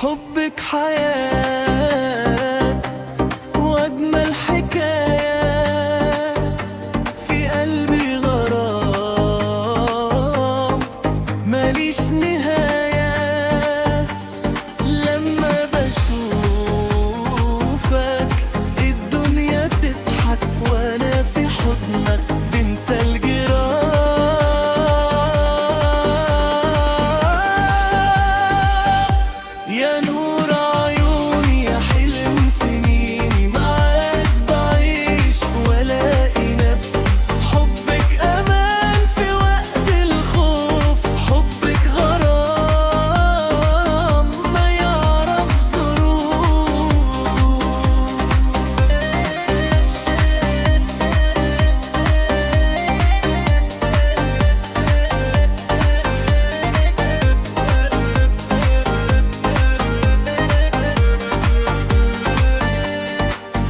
حبك حياة وأجمل حكاية، في قلبي غرام ماليش نهاية. لما بشوفك الدنيا تضحك، وأنا في حضنك بنسى الجراح. يا نور عيوني، يا حلم سنيني، معاك بعيش ولاقي نفسي. حبك أمان في وقت الخوف، حبك غرام ما يعرف ظروف.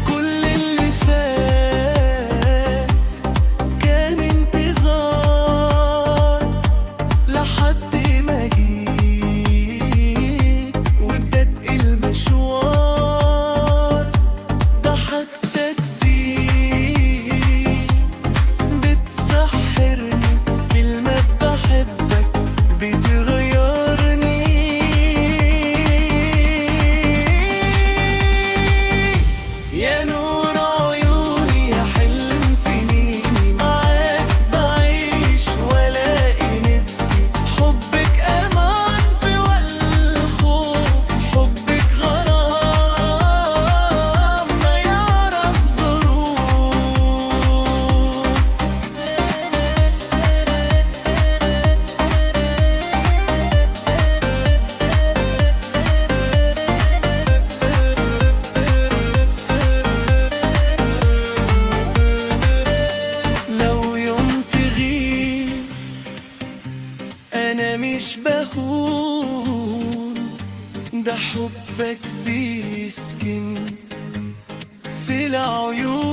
كل اللي فات كان انتظار لحد ما جيت وبدأ المشوار. ضحكتك دي بتسحرني، كلمة بحبك بتغيرني. يا نور عيوني، يا حلم سنيني، معاك بعيش ولاقي نفسي. حبك أمان في وقت الخوف، حبك غرام ما يعرف ظروف. لو يوم تغيب أنا مش بهون، ده حبك بيسكن في العيون.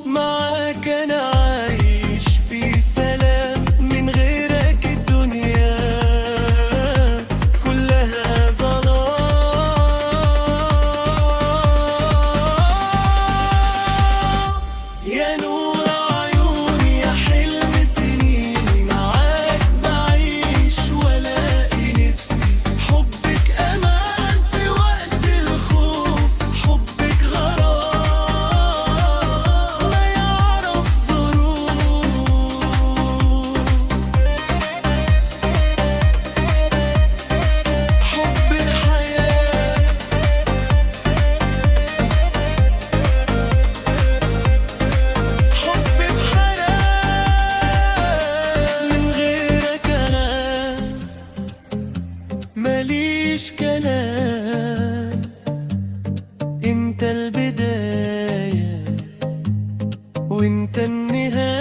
معاك أنا عايش في سلام، من غيرك الدنيا كلها ظلام. يا نور عيوني، يا حلم سنيني، معاك بعيش ولاقي نفسي. حبك أمان في وقت الخوف، حبك غرام ما يعرف ظروف. حبك حياة، حبك حياة، من غيرك أنا ماليش كلام. انت البداية وانت النهاية.